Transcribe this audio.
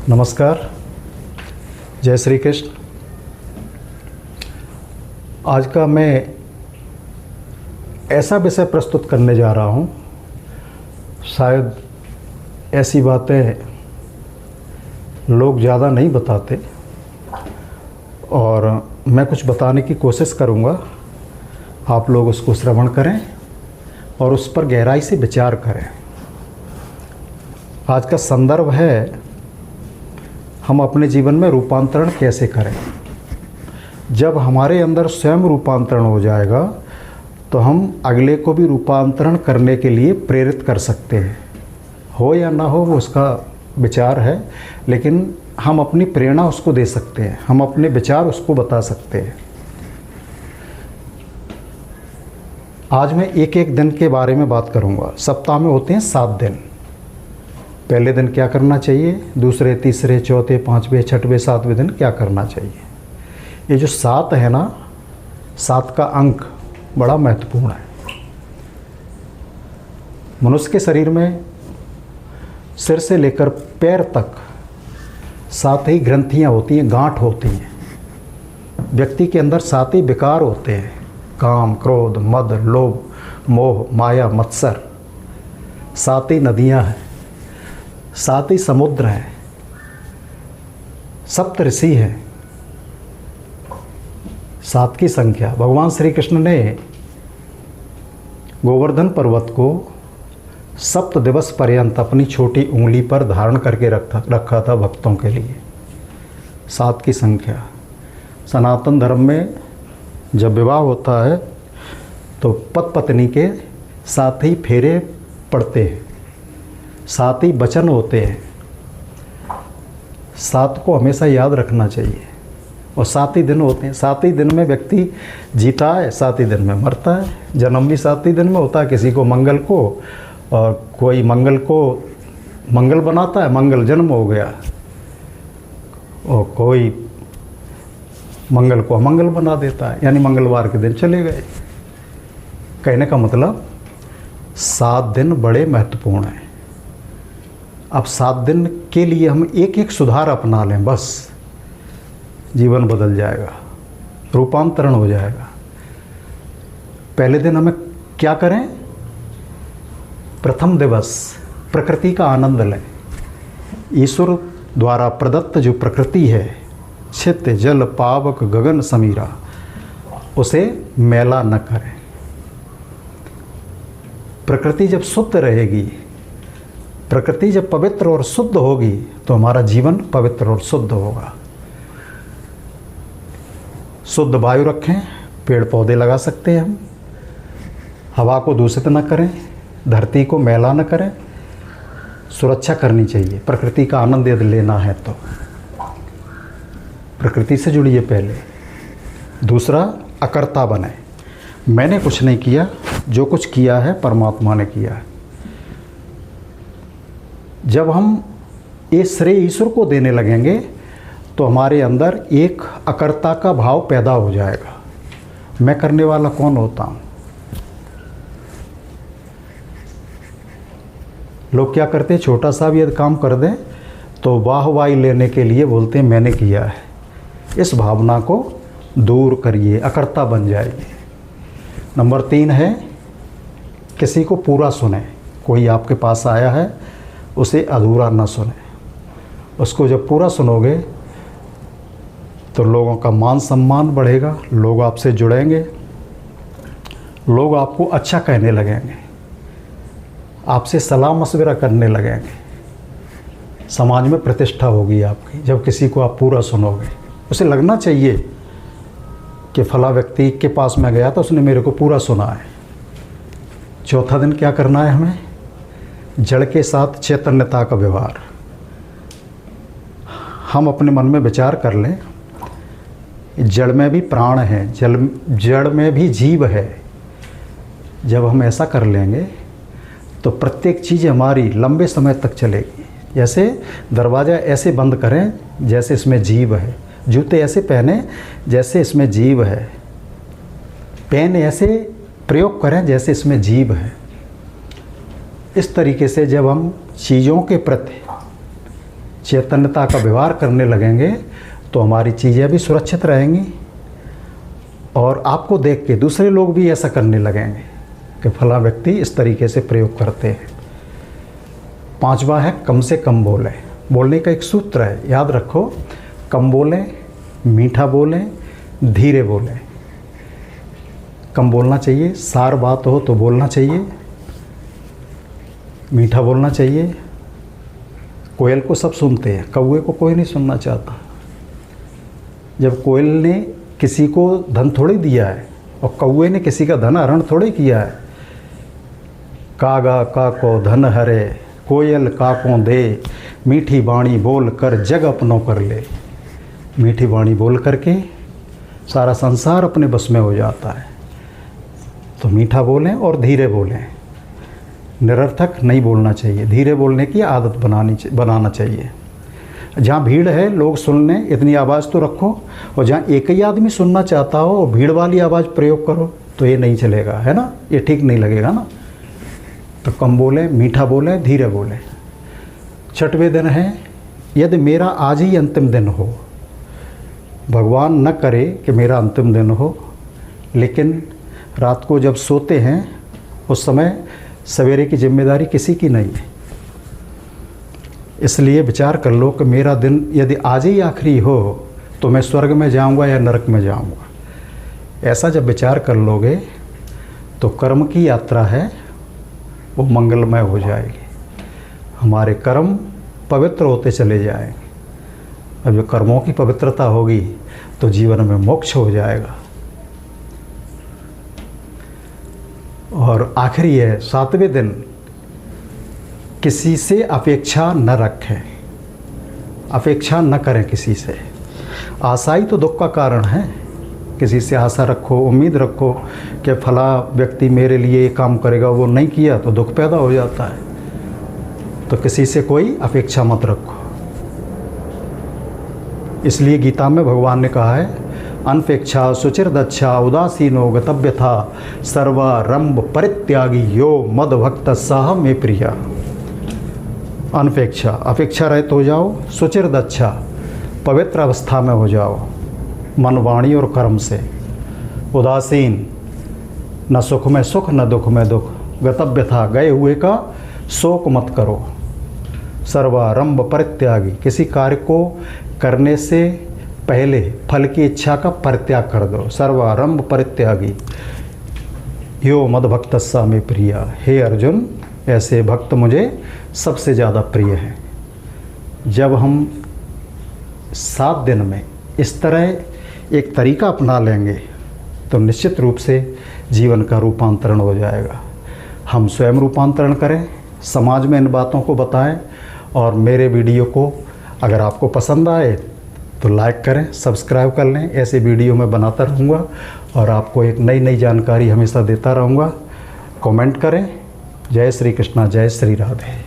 नमस्कार, जय श्री कृष्ण। आज का मैं ऐसा विषय प्रस्तुत करने जा रहा हूँ, शायद ऐसी बातें लोग ज़्यादा नहीं बताते और मैं कुछ बताने की कोशिश करूँगा। आप लोग उसको श्रवण करें और उस पर गहराई से विचार करें। आज का संदर्भ है, हम अपने जीवन में रूपांतरण कैसे करें। जब हमारे अंदर स्वयं रूपांतरण हो जाएगा तो हम अगले को भी रूपांतरण करने के लिए प्रेरित कर सकते हैं। हो या ना हो वो उसका विचार है, लेकिन हम अपनी प्रेरणा उसको दे सकते हैं, हम अपने विचार उसको बता सकते हैं। आज मैं एक एक दिन के बारे में बात करूंगा। सप्ताह में होते हैं 7 दिन। पहले दिन क्या करना चाहिए, दूसरे, तीसरे, चौथे, पाँचवें, छठवें, 7वें दिन क्या करना चाहिए। ये जो 7 है ना, 7 का अंक बड़ा महत्वपूर्ण है। मनुष्य के शरीर में सिर से लेकर पैर तक 7 ही ग्रंथियाँ होती हैं, गांठ होती हैं। व्यक्ति के अंदर 7 ही विकार होते हैं: काम, क्रोध, मद, लोभ, मोह, माया, मत्सर। 7 ही नदियाँ हैं, 7 ही समुद्र हैं, सप्त ऋषि हैं। 7 की संख्या। भगवान श्री कृष्ण ने गोवर्धन पर्वत को 7 दिवस पर्यंत अपनी छोटी उंगली पर धारण करके रखा था भक्तों के लिए। 7 की संख्या। सनातन धर्म में जब विवाह होता है तो पति पत्नी के 7 ही फेरे पड़ते हैं, 7 ही वचन होते हैं। 7 को हमेशा याद रखना चाहिए। और 7 ही दिन होते हैं। 7 ही दिन में व्यक्ति जीता है, 7 ही दिन में मरता है। जन्म भी 7 ही दिन में होता है। किसी को मंगल को, और कोई मंगल को मंगल बनाता है, मंगल जन्म हो गया, और कोई मंगल को अमंगल बना देता है, यानी मंगलवार के दिन चले गए। कहने का मतलब 7 दिन बड़े महत्वपूर्ण हैं। अब 7 दिन के लिए हम एक एक सुधार अपना लें, बस जीवन बदल जाएगा, रूपांतरण हो जाएगा। पहले दिन हमें क्या करें? प्रथम दिवस प्रकृति का आनंद लें। ईश्वर द्वारा प्रदत्त जो प्रकृति है, छित, जल, पावक, गगन समीरा, उसे मैला न करें। प्रकृति जब शुद्ध रहेगी, प्रकृति जब पवित्र और शुद्ध होगी, तो हमारा जीवन पवित्र और शुद्ध होगा। शुद्ध वायु रखें, पेड़ पौधे लगा सकते हैं हम। हवा को दूषित न करें, धरती को मैला न करें। सुरक्षा करनी चाहिए। प्रकृति का आनंद यदि लेना है तो प्रकृति से जुड़िए पहले। दूसरा, अकर्ता बने। मैंने कुछ नहीं किया, जो कुछ किया है परमात्मा ने किया है। जब हम ये श्रेय ईश्वर को देने लगेंगे तो हमारे अंदर एक अकर्ता का भाव पैदा हो जाएगा। मैं करने वाला कौन होता हूँ? लोग क्या करते हैं, छोटा सा भी यदि काम कर दें तो वाहवाही लेने के लिए बोलते हैं मैंने किया है। इस भावना को दूर करिए, अकर्ता बन जाइए। नंबर 3 है, किसी को पूरा सुने। कोई आपके पास आया है, उसे अधूरा न सुने। उसको जब पूरा सुनोगे तो लोगों का मान सम्मान बढ़ेगा, लोग आपसे जुड़ेंगे, लोग आपको अच्छा कहने लगेंगे, आपसे सलाह मशविरा करने लगेंगे। समाज में प्रतिष्ठा होगी आपकी जब किसी को आप पूरा सुनोगे। उसे लगना चाहिए कि फला व्यक्ति के पास मैं गया था, उसने मेरे को पूरा सुना है। चौथा दिन क्या करना है हमें? जड़ के साथ चैतन्यता का व्यवहार। हम अपने मन में विचार कर लें, जड़ में भी प्राण है, जड़ में भी जीव है। जब हम ऐसा कर लेंगे तो प्रत्येक चीज़ हमारी लंबे समय तक चलेगी। जैसे दरवाज़ा ऐसे बंद करें जैसे इसमें जीव है, जूते ऐसे पहने जैसे इसमें जीव है, पेन ऐसे प्रयोग करें जैसे इसमें जीव है। इस तरीके से जब हम चीज़ों के प्रति चैतन्यता का व्यवहार करने लगेंगे तो हमारी चीज़ें भी सुरक्षित रहेंगी और आपको देख के दूसरे लोग भी ऐसा करने लगेंगे कि फला व्यक्ति इस तरीके से प्रयोग करते हैं। 5वां है कम से कम बोलें। बोलने का एक सूत्र है, याद रखो, कम बोलें, मीठा बोलें, धीरे बोलें। कम बोलना चाहिए, सार बात हो तो बोलना चाहिए, मीठा बोलना चाहिए। कोयल को सब सुनते हैं, कौवे को कोई नहीं सुनना चाहता। जब कोयल ने किसी को धन थोड़ी दिया है और कौवे ने किसी का धन हरण थोड़ी किया है। कागा काको धन हरे, कोयल काकों दे, मीठी बाणी बोल कर जग अपनों कर ले। मीठी बाणी बोल करके सारा संसार अपने बस में हो जाता है। तो मीठा बोलें और धीरे बोलें, निरर्थक नहीं बोलना चाहिए। धीरे बोलने की आदत बनाना चाहिए। जहाँ भीड़ है लोग सुन लें इतनी आवाज़ तो रखो, और जहाँ एक ही आदमी सुनना चाहता हो और भीड़ वाली आवाज़ प्रयोग करो तो ये नहीं चलेगा, है ना, ये ठीक नहीं लगेगा ना। तो कम बोलें, मीठा बोलें, धीरे बोलें। 6वें दिन है यदि मेरा आज ही अंतिम दिन हो, भगवान न करे कि मेरा अंतिम दिन हो, लेकिन रात को जब सोते हैं उस समय सवेरे की जिम्मेदारी किसी की नहीं है। इसलिए विचार कर लो कि मेरा दिन यदि आज ही आखिरी हो तो मैं स्वर्ग में जाऊंगा या नरक में जाऊंगा। ऐसा जब विचार कर लोगे तो कर्म की यात्रा है वो मंगलमय हो जाएगी। हमारे कर्म पवित्र होते चले जाएंगे। अब जो कर्मों की पवित्रता होगी तो जीवन में मोक्ष हो जाएगा। और आखिरी है 7वें दिन, किसी से अपेक्षा न रखें, अपेक्षा न करें किसी से। आशा ही तो दुख का कारण है। किसी से आशा रखो, उम्मीद रखो कि फला व्यक्ति मेरे लिए ये काम करेगा, वो नहीं किया तो दुख पैदा हो जाता है। तो किसी से कोई अपेक्षा मत रखो। इसलिए गीता में भगवान ने कहा है, अनपेक्षा सुचिर्दच्छा उदासीनो गतव्य था सर्वारंभ परित्यागी यो मद भक्त सह में प्रिया। अनपेक्षा, अपेक्षा रहित हो जाओ, सुचिर्दच्छा, पवित्र अवस्था में हो जाओ मन, वाणी और कर्म से। उदासीन, न सुख में सुख न दुख में दुख, गतव्य था, गए हुए का शोक मत करो। सर्वारंभ परित्यागी, किसी कार्य को करने से पहले फल की इच्छा का परित्याग कर दो। सर्वारंभ परित्यागी यो मद भक्तस्सा में प्रिया। हे अर्जुन, ऐसे भक्त मुझे सबसे ज़्यादा प्रिय हैं। जब हम 7 दिन में इस तरह एक तरीका अपना लेंगे तो निश्चित रूप से जीवन का रूपांतरण हो जाएगा। हम स्वयं रूपांतरण करें, समाज में इन बातों को बताएं, और मेरे वीडियो को अगर आपको पसंद आए तो लाइक करें, सब्सक्राइब कर लें। ऐसे वीडियो मैं बनाता रहूँगा और आपको एक नई नई जानकारी हमेशा देता रहूँगा। कमेंट करें। जय श्री कृष्णा, जय श्री राधे।